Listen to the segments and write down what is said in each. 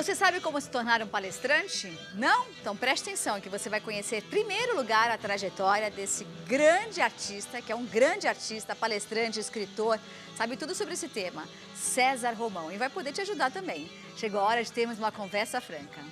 Você sabe como se tornar um palestrante? Não? Então preste atenção que você vai conhecer em primeiro lugar a trajetória desse grande artista, que é um grande artista, palestrante, escritor, sabe tudo sobre esse tema, César Romão, e vai poder te ajudar também. Chegou a hora de termos uma conversa franca.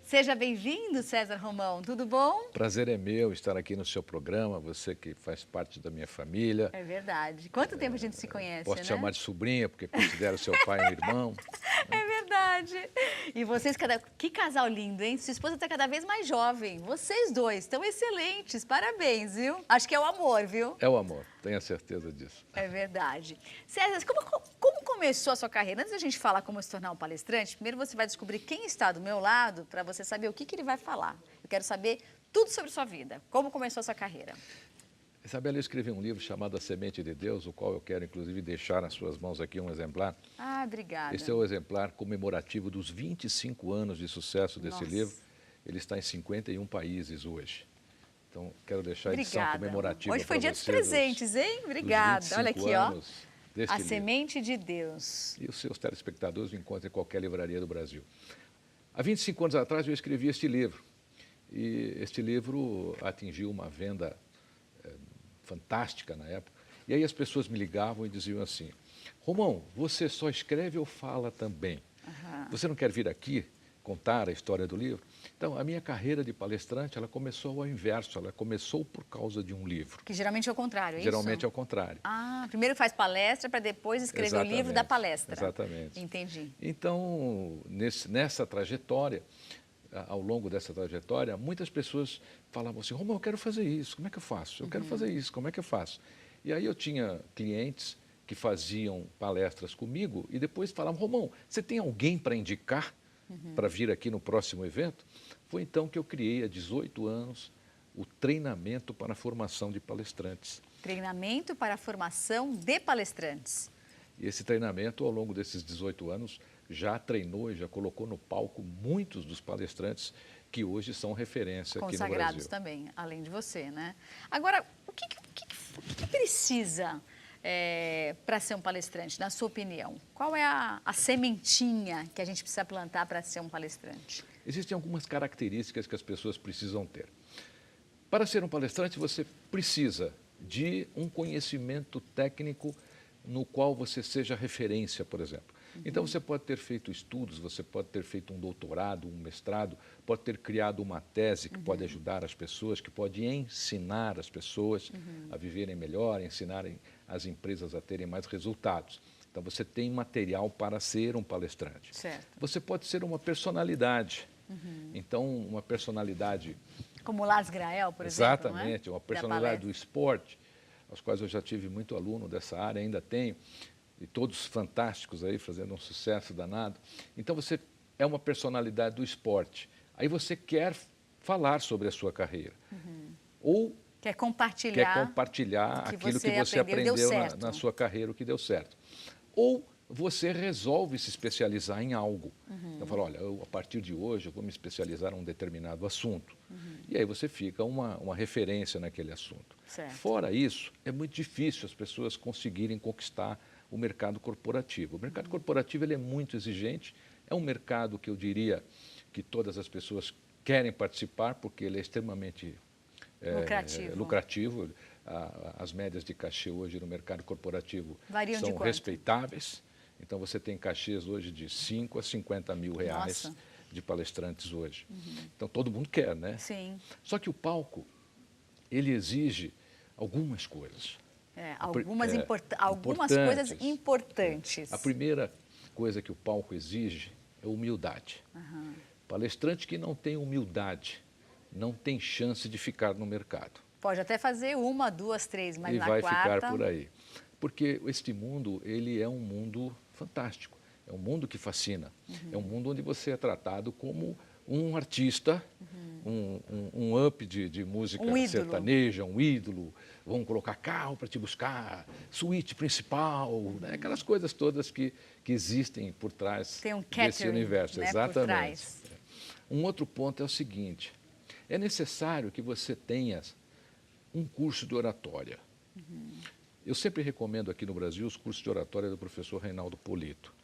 Seja bem-vindo, César Romão, tudo bom? Prazer é meu estar aqui no seu programa, você que faz parte da minha família. É verdade. Quanto tempo a gente se conhece, Posso né? te chamar de sobrinha, porque considero seu pai um irmão. É verdade. E vocês, que casal lindo, hein? Sua esposa está cada vez mais jovem. Vocês dois estão excelentes, parabéns, viu? Acho que é o amor, viu? É o amor, tenha certeza disso. É verdade. César, como começou a sua carreira? Antes da gente falar como se tornar um palestrante, primeiro você vai descobrir quem está do meu lado para você saber o que ele vai falar. Eu quero saber tudo sobre sua vida. Como começou a sua carreira? Isabela, eu escrevi um livro chamado A Semente de Deus, o qual eu quero, inclusive, deixar nas suas mãos aqui um exemplar. Ah, obrigada. Esse é o exemplar comemorativo dos 25 anos de sucesso desse livro. Ele está em 51 países hoje. Então, quero deixar a edição comemorativa. Hoje foi dia dos presentes, hein? Obrigada. Olha aqui, ó. A livro. Semente de Deus. E os seus telespectadores o encontram em qualquer livraria do Brasil. Há 25 anos atrás eu escrevi este livro. E este livro atingiu uma venda fantástica na época. E aí as pessoas me ligavam e diziam assim: Romão, você só escreve ou fala também? Você não quer vir aqui contar a história do livro? Então, a minha carreira de palestrante, ela começou ao inverso, ela começou por causa de um livro. Que geralmente é o contrário, é Geralmente isso? é o contrário. Ah, primeiro faz palestra para depois escrever o livro da palestra. Exatamente. Entendi. Então, nessa trajetória, ao longo dessa trajetória, muitas pessoas falavam assim: Romão, eu quero fazer isso, como é que eu faço? Eu quero fazer isso, como é que eu faço? E aí eu tinha clientes que faziam palestras comigo e depois falavam: Romão, você tem alguém para indicar para vir aqui no próximo evento? Foi então que eu criei, há 18 anos, o treinamento para a formação de palestrantes. Treinamento para a formação de palestrantes. E esse treinamento, ao longo desses 18 anos, já treinou e já colocou no palco muitos dos palestrantes que hoje são referência aqui no Brasil. Consagrados também, além de você, né? Agora, o que precisa para ser um palestrante, na sua opinião? Qual é a sementinha que a gente precisa plantar para ser um palestrante? Existem algumas características que as pessoas precisam ter. Para ser um palestrante, você precisa de um conhecimento técnico no qual você seja referência, por exemplo. Então, você pode ter feito estudos, você pode ter feito um doutorado, um mestrado, pode ter criado uma tese que pode ajudar as pessoas, que pode ensinar as pessoas a viverem melhor, ensinarem as empresas a terem mais resultados. Então, você tem material para ser um palestrante. Certo. Você pode ser uma personalidade. Então, uma personalidade... Como Lars Grael, por exemplo, Exatamente, não é? Uma personalidade do esporte, aos quais eu já tive muito aluno dessa área, ainda tenho, e todos fantásticos aí, fazendo um sucesso danado. Então, você é uma personalidade do esporte. Aí você quer falar sobre a sua carreira. Ou quer compartilhar aquilo que você aprendeu na sua carreira, o que deu certo. Ou você resolve se especializar em algo. Então, fala: olha, a partir de hoje eu vou me especializar em um determinado assunto. E aí você fica uma referência naquele assunto. Certo. Fora isso, é muito difícil as pessoas conseguirem conquistar o mercado corporativo. O mercado corporativo ele é muito exigente, é um mercado que eu diria que todas as pessoas querem participar, porque ele é extremamente lucrativo. As médias de cachê hoje no mercado corporativo são respeitáveis. Então, você tem cachês hoje de 5 a 50 mil reais de palestrantes hoje. Então, todo mundo quer, né? Sim. Só que o palco, ele exige algumas coisas. Algumas coisas importantes. A primeira coisa que o palco exige é humildade. Palestrante que não tem humildade não tem chance de ficar no mercado. Pode até fazer uma, duas, três, mas na quarta... E vai ficar por aí. Porque este mundo, ele é um mundo fantástico. É um mundo que fascina. É um mundo onde você é tratado como um artista, um up de música sertaneja, um ídolo. Vão colocar carro para te buscar, suíte principal, né? Aquelas coisas todas que existem por trás desse universo. Né, exatamente. Um outro ponto é o seguinte: é necessário que você tenha um curso de oratória. Eu sempre recomendo aqui no Brasil os cursos de oratória do professor Reinaldo Polito.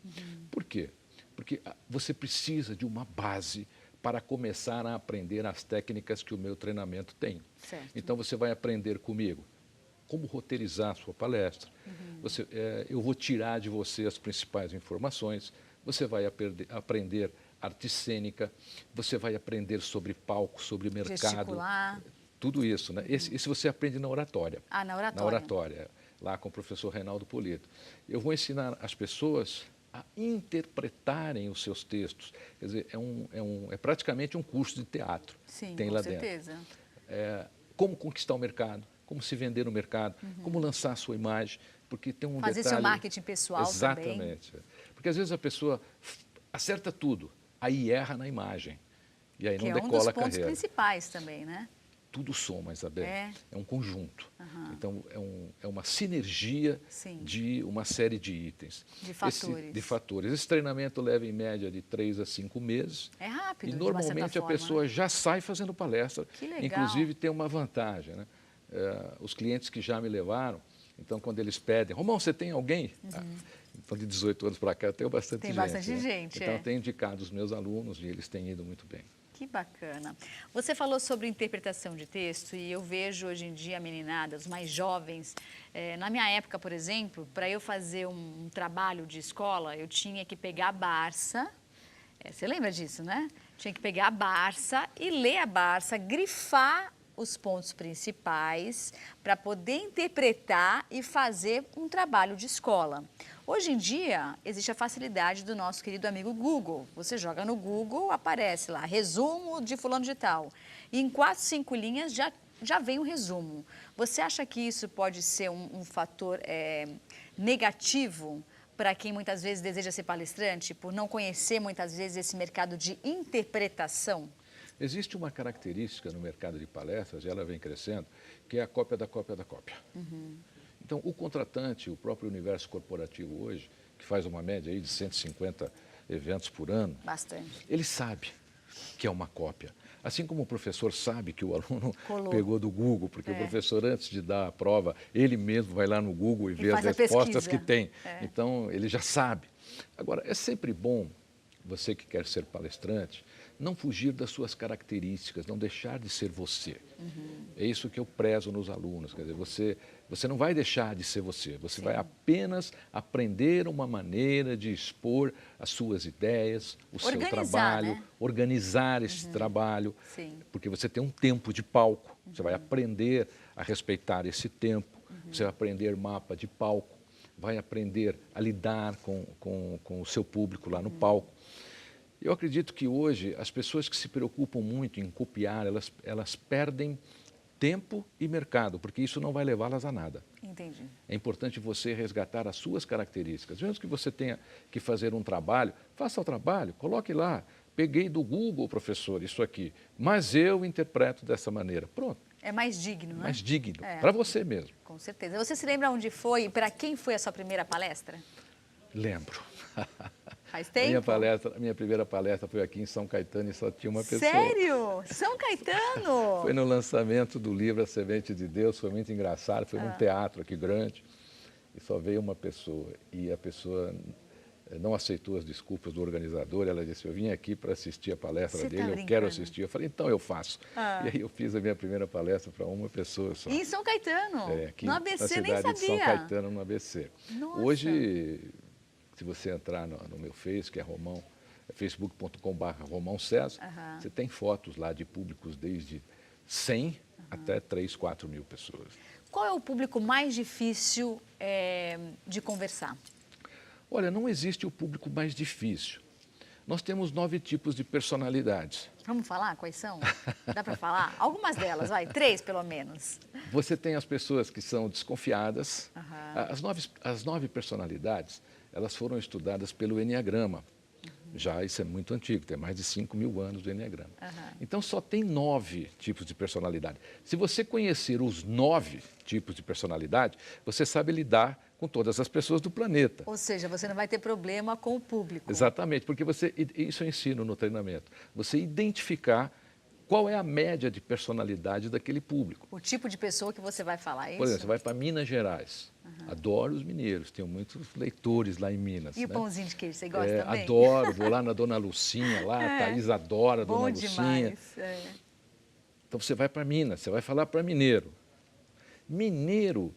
Por quê? Porque você precisa de uma base para começar a aprender as técnicas que o meu treinamento tem. Certo. Então, você vai aprender comigo como roteirizar a sua palestra. Eu vou tirar de você as principais informações. Você vai aprender arte cênica, você vai aprender sobre palco, sobre mercado. Gesticular. Tudo isso, né? Esse você aprende na oratória. Ah, na oratória. Na oratória, lá com o professor Reinaldo Polito. Eu vou ensinar as pessoas a interpretarem os seus textos. Quer dizer, é praticamente um curso de teatro. Sim, tem com lá certeza. dentro. Como conquistar o mercado, como se vender no mercado, como lançar a sua imagem, porque tem um Fazer detalhe... seu marketing pessoal também. Exatamente. Porque às vezes a pessoa acerta tudo, aí erra na imagem, e aí não decola a carreira. Que é um dos pontos principais também, né? Tudo soma, Isabel. É um conjunto. Então, é uma sinergia de uma série de itens. De fatores. De fatores. Esse treinamento leva, em média, de 3 a 5 meses. É rápido, E, de uma certa normalmente, a forma, pessoa né? já sai fazendo palestra. Que legal. Inclusive, tem uma vantagem, né? Os clientes que já me levaram, então, quando eles pedem, Romão, você tem alguém? Então, de 18 anos para cá, eu tenho bastante gente. Tem bastante gente, Então, eu tenho indicado os meus alunos e eles têm ido muito bem. Que bacana. Você falou sobre interpretação de texto e eu vejo hoje em dia a meninada, os mais jovens. Na minha época, por exemplo, para eu fazer um trabalho de escola, eu tinha que pegar a Barça. Você lembra disso, né? Tinha que pegar a Barça e ler a Barça, grifar os pontos principais para poder interpretar e fazer um trabalho de escola. Hoje em dia, existe a facilidade do nosso querido amigo Google. Você joga no Google, aparece lá, resumo de fulano de tal. E em 4, 5 linhas já vem o resumo. Você acha que isso pode ser um fator negativo para quem muitas vezes deseja ser palestrante, por não conhecer muitas vezes esse mercado de interpretação? Existe uma característica no mercado de palestras, e ela vem crescendo, que é a cópia da cópia da cópia. Então, o contratante, o próprio universo corporativo hoje, que faz uma média aí de 150 eventos por ano, Bastante. ele sabe que é uma cópia. Assim como o professor sabe que o aluno Colou. pegou do Google, porque o professor, antes de dar a prova, ele mesmo vai lá no Google e vê as faz a respostas pesquisa. que tem. Então, ele já sabe. Agora, é sempre bom, você que quer ser palestrante, não fugir das suas características, não deixar de ser você. É isso que eu prezo nos alunos. Quer dizer, você não vai deixar de ser você, você vai apenas aprender uma maneira de expor as suas ideias, o seu trabalho, né? organizar esse trabalho, Sim. porque você tem um tempo de palco, você vai aprender a respeitar esse tempo, você vai aprender mapa de palco, vai aprender a lidar com o seu público lá no palco. Eu acredito que hoje as pessoas que se preocupam muito em copiar, elas perdem tempo e mercado, porque isso não vai levá-las a nada. Entendi. É importante você resgatar as suas características. Mesmo que você tenha que fazer um trabalho, faça o trabalho, coloque lá. Peguei do Google, professor, isso aqui, mas eu interpreto dessa maneira. Pronto. É mais digno, né? Mais digno, para você mesmo. Com certeza. Você se lembra onde foi e para quem foi a sua primeira palestra? Lembro. Faz tempo? Minha primeira palestra foi aqui em São Caetano e só tinha uma pessoa. Sério? São Caetano? Foi no lançamento do livro A Semente de Deus, foi muito engraçado, foi num teatro aqui grande e só veio uma pessoa. E a pessoa não aceitou as desculpas do organizador, ela disse, eu vim aqui para assistir a palestra dele, eu quero assistir. Eu falei, então eu faço. E aí eu fiz a minha primeira palestra para uma pessoa só. E em São Caetano? Aqui no ABC, na nem cidade sabia. de São Caetano, no ABC. Nossa. Hoje, se você entrar no meu Face, que é Romão, facebook.com/Romão César, você tem fotos lá de públicos desde 100 até 3, 4 mil pessoas. Qual é o público mais difícil de conversar? Olha, não existe o público mais difícil. Nós temos 9 tipos de personalidades. Vamos falar quais são? Dá para falar? Algumas delas, 3 pelo menos. Você tem as pessoas que são desconfiadas. As 9 personalidades, elas foram estudadas pelo Enneagrama. Já isso é muito antigo, tem mais de 5.000 anos do Enneagrama. Então, só tem 9 tipos de personalidade. Se você conhecer os 9 tipos de personalidade, você sabe lidar com todas as pessoas do planeta. Ou seja, você não vai ter problema com o público. Exatamente, porque isso eu ensino no treinamento. Você identificar qual é a média de personalidade daquele público. O tipo de pessoa que você vai falar, é isso? Por exemplo, você vai para Minas Gerais. Adoro os mineiros, tenho muitos leitores lá em Minas. E o né? pãozinho de queijo, você gosta também? Adoro, vou lá na Dona Lucinha, lá, a Thaís adora a Dona Lucinha. Demais. Então você vai para Minas, você vai falar para mineiro. Mineiro,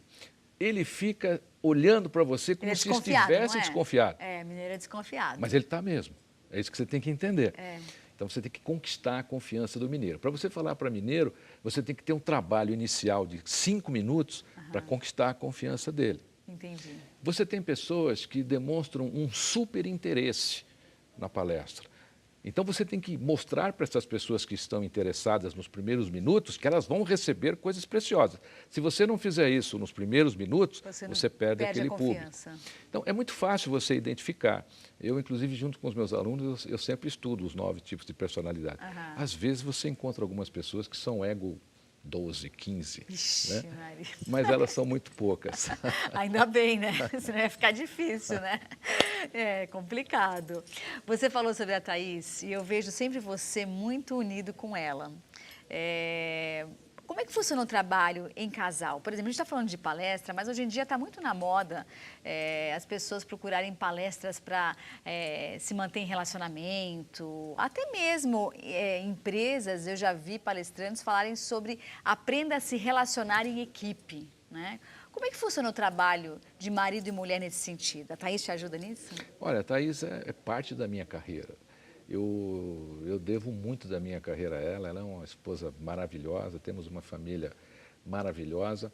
ele fica olhando para você como se estivesse desconfiado. Mineiro é desconfiado. Mas ele está mesmo. É isso que você tem que entender. É. Então você tem que conquistar a confiança do mineiro. Para você falar para mineiro, você tem que ter um trabalho inicial de 5 minutos para conquistar a confiança dele. Entendi. Você tem pessoas que demonstram um super interesse na palestra. Então você tem que mostrar para essas pessoas que estão interessadas nos primeiros minutos que elas vão receber coisas preciosas. Se você não fizer isso nos primeiros minutos, você perde aquele público. Então é muito fácil você identificar. Eu, inclusive, junto com os meus alunos, eu sempre estudo os 9 tipos de personalidade. Às vezes você encontra algumas pessoas que são ego 12, 15, Ixi, né? Mas elas são muito poucas. Ainda bem, né? Senão ia ficar difícil, né? É complicado. Você falou sobre a Thaís e eu vejo sempre você muito unido com ela. Como é que funciona o trabalho em casal? Por exemplo, a gente está falando de palestra, mas hoje em dia está muito na moda as pessoas procurarem palestras para se manter em relacionamento. Até mesmo empresas, eu já vi palestrantes falarem sobre aprenda a se relacionar em equipe, né? Como é que funciona o trabalho de marido e mulher nesse sentido? A Thaís te ajuda nisso? Olha, a Thaís é parte da minha carreira. Eu devo muito da minha carreira a ela. Ela é uma esposa maravilhosa, temos uma família maravilhosa.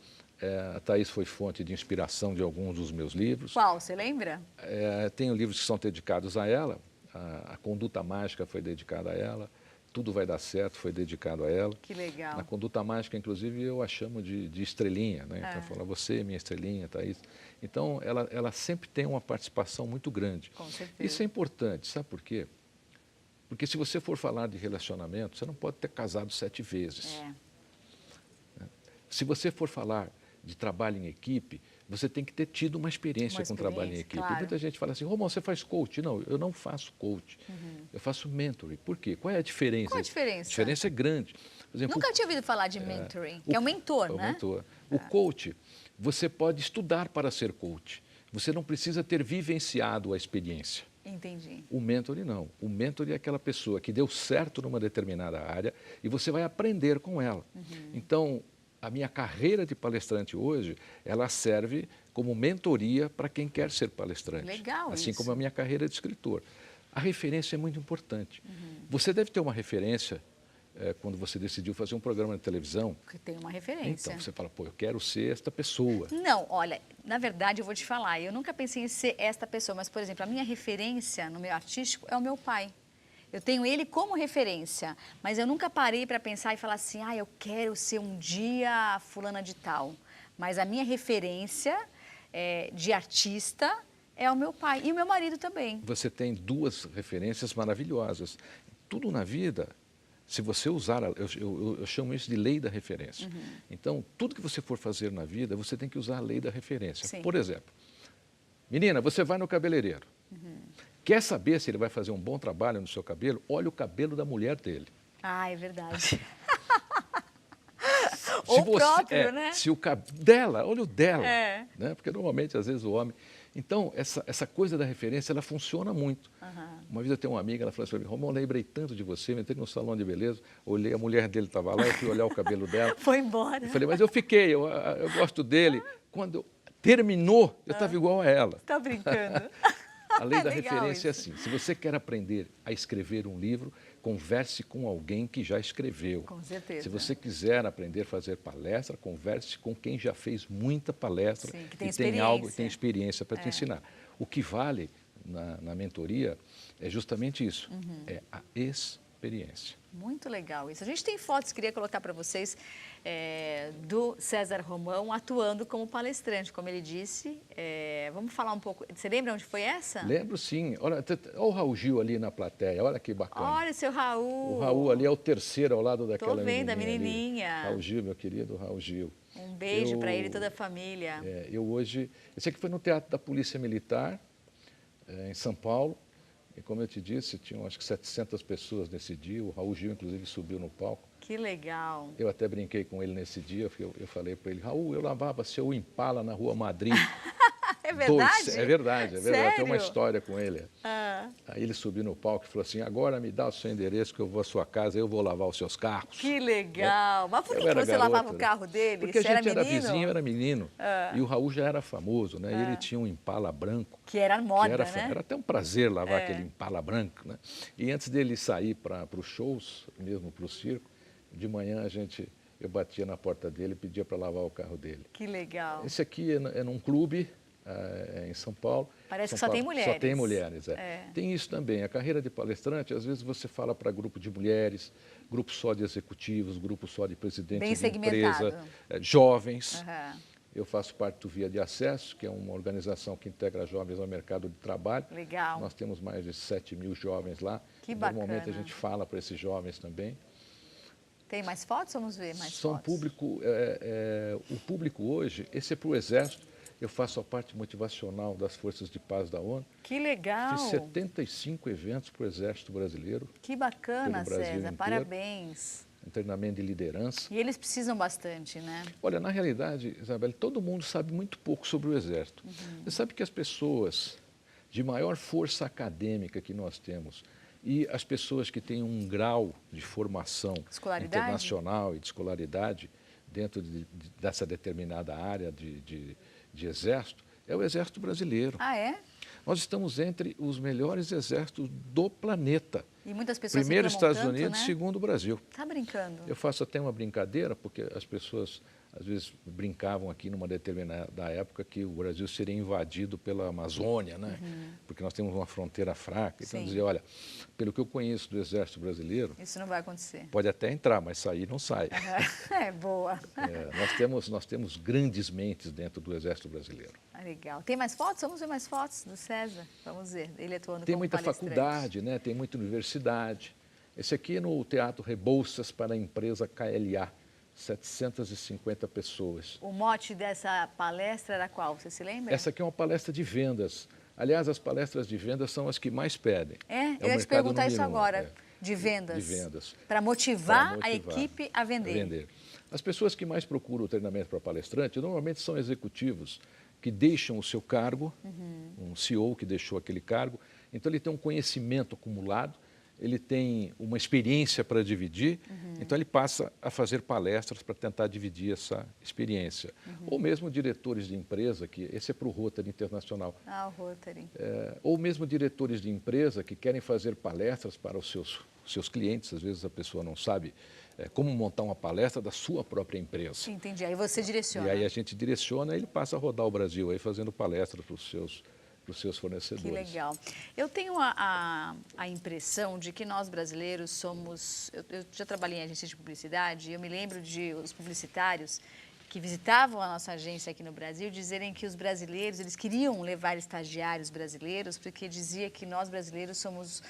A Thaís foi fonte de inspiração de alguns dos meus livros. Qual, você lembra? Tenho livros que são dedicados a ela. A Conduta Mágica foi dedicada a ela. Tudo Vai Dar Certo foi dedicado a ela. Que legal. Na Conduta Mágica, inclusive, eu a chamo de estrelinha, né? Então, fala, você, minha estrelinha, Thaís. Então, ela sempre tem uma participação muito grande. Com certeza. Isso é importante, sabe por quê? Porque se você for falar de relacionamento, você não pode ter casado 7 vezes. Se você for falar de trabalho em equipe, você tem que ter tido uma experiência com trabalho em equipe. Claro. Muita gente fala assim, Romão, você faz coach? Não, eu não faço coach. Eu faço mentoring. Por quê? Qual é a diferença? Qual a diferença? A diferença é grande. Por exemplo, Nunca tinha ouvido falar de mentoring, que é o mentor, né? O mentor. O coach, você pode estudar para ser coach. Você não precisa ter vivenciado a experiência. Entendi. O mentor não. O mentor é aquela pessoa que deu certo numa determinada área e você vai aprender com ela. Então, a minha carreira de palestrante hoje, ela serve como mentoria para quem quer ser palestrante. Legal assim isso. como a minha carreira de escritor. A referência é muito importante. Você deve ter uma referência quando você decidiu fazer um programa de televisão. Que tem uma referência. Então, você fala, pô, eu quero ser esta pessoa. Não, olha, na verdade, eu vou te falar, eu nunca pensei em ser esta pessoa, mas, por exemplo, a minha referência no meio artístico é o meu pai. Eu tenho ele como referência, mas eu nunca parei para pensar e falar assim, eu quero ser um dia fulana de tal. Mas a minha referência de artista é o meu pai e o meu marido também. Você tem 2 referências maravilhosas. Tudo na vida, se você usar, eu chamo isso de lei da referência. Então, tudo que você for fazer na vida, você tem que usar a lei da referência. Sim. Por exemplo, menina, você vai no cabeleireiro. Quer saber se ele vai fazer um bom trabalho no seu cabelo? Olha o cabelo da mulher dele. É verdade. Se Ou você, próprio, né? Se o dela, olha o dela. né? Porque normalmente, às vezes, o homem... Então, essa coisa da referência, ela funciona muito. Uma vez eu tenho uma amiga, ela falou assim para mim, Romão, lembrei tanto de você, me entrei no salão de beleza, olhei, a mulher dele estava lá, eu fui olhar o cabelo dela. Foi embora. Eu falei, mas eu fiquei, eu gosto dele. Quando terminou, eu estava igual a ela. Está brincando? A lei da Legal referência isso. é assim, se você quer aprender a escrever um livro, converse com alguém que já escreveu. Com certeza. Se você quiser aprender a fazer palestra, converse com quem já fez muita palestra. Sim, que tem e tem experiência. tem experiência para te ensinar. O que vale na mentoria é justamente isso, é a experiência. Muito legal isso. A gente tem fotos, queria colocar para vocês, do César Romão atuando como palestrante, como ele disse. Vamos falar um pouco. Você lembra onde foi essa? Lembro sim. Olha o Raul Gil ali na plateia, olha que bacana. Olha o seu Raul. O Raul ali é o terceiro ao lado daquela vendo a menininha. menininha. Raul Gil, meu querido Raul Gil. Um beijo para ele e toda a família. Esse aqui foi no Teatro da Polícia Militar, em São Paulo. E como eu te disse, tinham acho que 700 pessoas nesse dia. O Raul Gil, inclusive, subiu no palco. Que legal. Eu até brinquei com ele nesse dia. Eu falei para ele, Raul, eu lavava seu Impala na Rua Madrid. É verdade? É verdade, é verdade. Tem uma Sério? história com ele. Ah, Aí ele subiu no palco e falou assim, agora me dá o seu endereço que eu vou à sua casa, eu vou lavar os seus carros. que legal. Mas por Eu que era você garoto, lavava o né? carro dele? Porque a Você gente era era menino? vizinho, era menino. Ah. E o Raul já era famoso, né? E ele tinha um Impala branco. Que era moda, Era né? até um prazer lavar aquele Impala branco, né? E antes dele sair para os shows, mesmo para o circo, de manhã eu batia na porta dele e pedia para lavar o carro dele. Que legal. Esse aqui é num clube em São Paulo. Parece que São só tem Paulo, mulheres. Só tem mulheres, É. Tem isso também. A carreira de palestrante, às vezes você fala para grupo de mulheres, grupo só de executivos, grupo só de presidentes Bem de segmentado. empresa, jovens. Aham. Eu faço parte do Via de Acesso, que é uma organização que integra jovens ao mercado de trabalho. Legal. Nós temos mais de 7 mil jovens lá. Que bacana. Normalmente a gente fala para esses jovens também. Tem mais fotos? Vamos ver mais São fotos. o público hoje, esse é para o Exército, eu faço a parte motivacional das Forças de Paz da ONU. Que legal. Fiz 75 eventos para o Exército Brasileiro, Que bacana, pelo Brasil César. inteiro. Parabéns. um treinamento de liderança. E eles precisam bastante, né? Olha, na realidade, Isabel, todo mundo sabe muito pouco sobre o Exército. Você sabe que as pessoas de maior força acadêmica que nós temos e as pessoas que têm um grau de formação internacional e de escolaridade dentro dessa determinada área de Exército, é o Exército brasileiro. Ah, é? Nós estamos entre os melhores exércitos do planeta. E muitas pessoas Primeiro Estados tanto, Unidos, né? segundo o Brasil. Tá brincando? Eu faço até uma brincadeira, porque as pessoas às vezes brincavam aqui numa determinada época que o Brasil seria invadido pela Amazônia, né? Porque nós temos uma fronteira fraca. Então, Sim. dizia, olha, pelo que eu conheço do Exército Brasileiro, Isso não vai acontecer. pode até entrar, mas sair não sai. É, boa. Nós temos grandes mentes dentro do Exército Brasileiro. Ah, legal. Tem mais fotos? Vamos ver mais fotos do César. Vamos ver. Ele atuando Tem como muita palestrante. faculdade, né? Tem muita universidade. Esse aqui é no Teatro Rebouças para a empresa KLA, 750 pessoas. O mote dessa palestra era qual? Você se lembra? Essa aqui é uma palestra de vendas. Aliás, as palestras de vendas são as que mais pedem. É, o eu ia te mercado perguntar isso número um, agora. De vendas. De vendas. Para motivar Pra a equipe a vender. vender. As pessoas que mais procuram o treinamento para palestrante, normalmente são executivos que deixam o seu cargo, um CEO que deixou aquele cargo, então ele tem um conhecimento acumulado, ele tem uma experiência para dividir, então ele passa a fazer palestras para tentar dividir essa experiência. Ou mesmo diretores de empresa, que esse é para o Rotary Internacional. Ah, o Rotary. Ou mesmo diretores de empresa que querem fazer palestras para os seus clientes, às vezes a pessoa não sabe como montar uma palestra da sua própria empresa. Entendi. Aí você direciona. E aí a gente direciona e ele passa a rodar o Brasil aí fazendo palestras para os seus fornecedores. Que legal. Eu tenho a impressão de que nós brasileiros somos... Eu já trabalhei em agência de publicidade e eu me lembro de os publicitários que visitavam a nossa agência aqui no Brasil dizerem que os brasileiros, eles queriam levar estagiários brasileiros porque dizia que nós brasileiros somos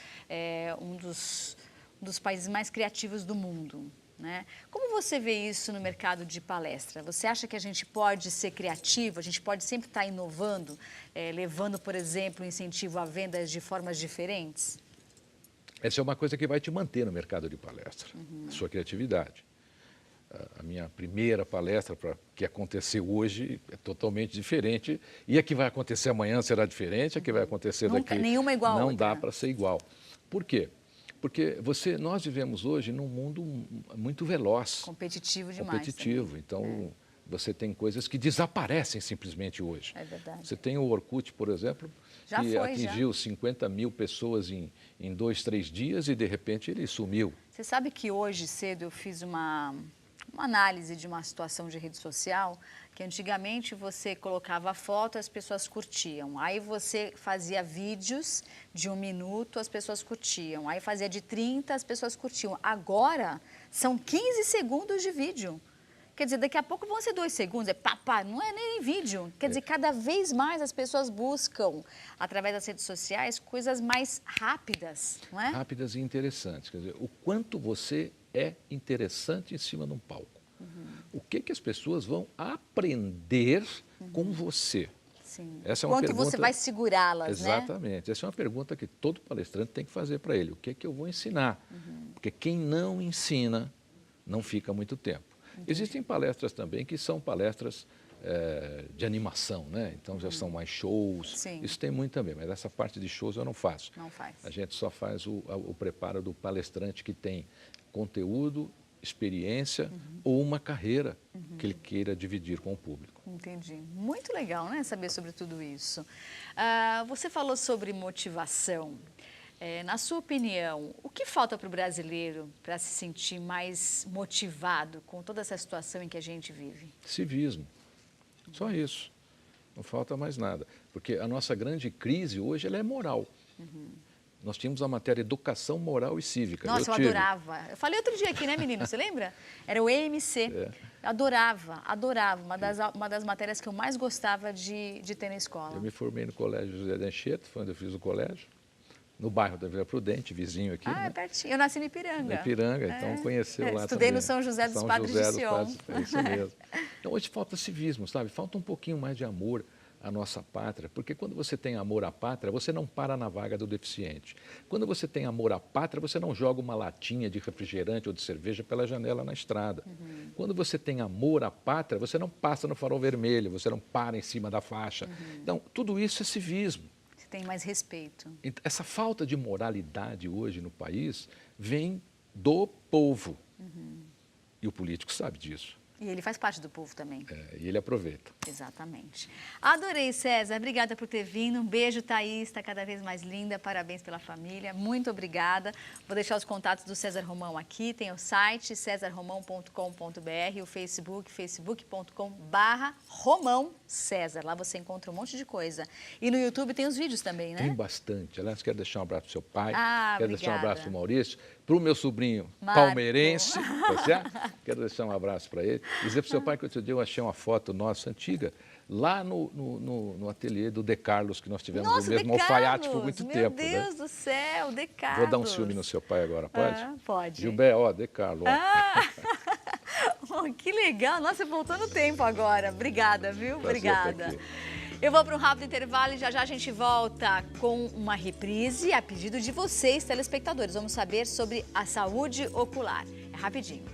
um dos países mais criativos do mundo. Né? Como você vê isso no mercado de palestra? Você acha que a gente pode ser criativo, a gente pode sempre estar inovando, levando, por exemplo, incentivo a vendas de formas diferentes? Essa é uma coisa que vai te manter no mercado de palestra, a sua criatividade. A minha primeira palestra que aconteceu hoje é totalmente diferente e a que vai acontecer amanhã será diferente, a que vai acontecer daqui... Nenhuma igual a outra. Não dá para ser igual. Por quê? Porque nós vivemos hoje num mundo muito veloz. Competitivo demais. Competitivo. Também. Então, você tem coisas que desaparecem simplesmente hoje. É verdade. Você tem o Orkut, por exemplo, que atingiu 50 mil pessoas em 2, 3 dias e, de repente, ele sumiu. Você sabe que hoje cedo eu fiz uma análise de uma situação de rede social que antigamente você colocava a foto, as pessoas curtiam. Aí você fazia vídeos de 1 minuto, as pessoas curtiam. Aí fazia de 30, as pessoas curtiam. Agora, são 15 segundos de vídeo. Quer dizer, daqui a pouco vão ser 2 segundos, não é nem vídeo. Quer dizer, cada vez mais as pessoas buscam, através das redes sociais, coisas mais rápidas, não é? Rápidas e interessantes. Quer dizer, o quanto você é interessante em cima de um palco. O que as pessoas vão aprender com você. Sim. Essa é uma Quanto pergunta... você vai segurá-las, né? Exatamente. Essa é uma pergunta que todo palestrante tem que fazer para ele. O que é que eu vou ensinar? Porque quem não ensina não fica muito tempo. Entendi. Existem palestras também que são palestras de animação, né? Então já são mais shows. Sim. Isso tem muito também, mas essa parte de shows eu não faço. Não faz. A gente só faz o preparo do palestrante que tem conteúdo, experiência ou uma carreira que ele queira dividir com o público. Entendi. Muito legal, né, saber sobre tudo isso. Você falou sobre motivação. Na sua opinião, o que falta para o brasileiro para se sentir mais motivado com toda essa situação em que a gente vive? Civismo. Só isso. Não falta mais nada. Porque a nossa grande crise hoje ela é moral. Nós tínhamos a matéria Educação Moral e Cívica. Nossa, eu adorava. Eu falei outro dia aqui, né, menino? Você lembra? Era o EMC. Eu adorava. Uma das matérias que eu mais gostava de ter na escola. Eu me formei no Colégio José de Anchieta, foi onde eu fiz o colégio. No bairro da Vila Prudente, vizinho aqui. É pertinho. Eu nasci em Ipiranga. No Ipiranga, então conheceu lá Estudei também. no São José dos Padres de Sion. É isso mesmo. Então hoje falta civismo, sabe? Falta um pouquinho mais de amor à nossa pátria, porque quando você tem amor à pátria, você não para na vaga do deficiente. Quando você tem amor à pátria, você não joga uma latinha de refrigerante ou de cerveja pela janela na estrada. Quando você tem amor à pátria, você não passa no farol vermelho, você não para em cima da faixa. Então, tudo isso é civismo. Você tem mais respeito. Essa falta de moralidade hoje no país vem do povo. E o político sabe disso. E ele faz parte do povo também. E ele aproveita. Exatamente. Adorei, César. Obrigada por ter vindo. Um beijo, Thaís. Está cada vez mais linda. Parabéns pela família. Muito obrigada. Vou deixar os contatos do César Romão aqui. Tem o site cesarromão.com.br, o Facebook, facebook.com/Romão César. Lá você encontra um monte de coisa. E no YouTube tem os vídeos também, né? Tem bastante. Aliás, quero deixar um abraço para o seu pai. Quero deixar um abraço para o Maurício. Para o meu sobrinho palmeirense. Tá certo? Quero deixar um abraço para ele. Dizer para o seu pai que outro dia eu achei uma foto nossa antiga lá no ateliê do De Carlos, que nós tivemos o mesmo alfaiate por muito tempo. Meu Deus do céu, De Carlos. Vou dar um ciúme no seu pai agora, pode? Pode. Gilberto, ó, De Carlos. Que legal. Nossa, você voltou no tempo agora. Obrigada, viu? Obrigada. Eu vou para um rápido intervalo e já a gente volta com uma reprise a pedido de vocês, telespectadores. Vamos saber sobre a saúde ocular. É rapidinho.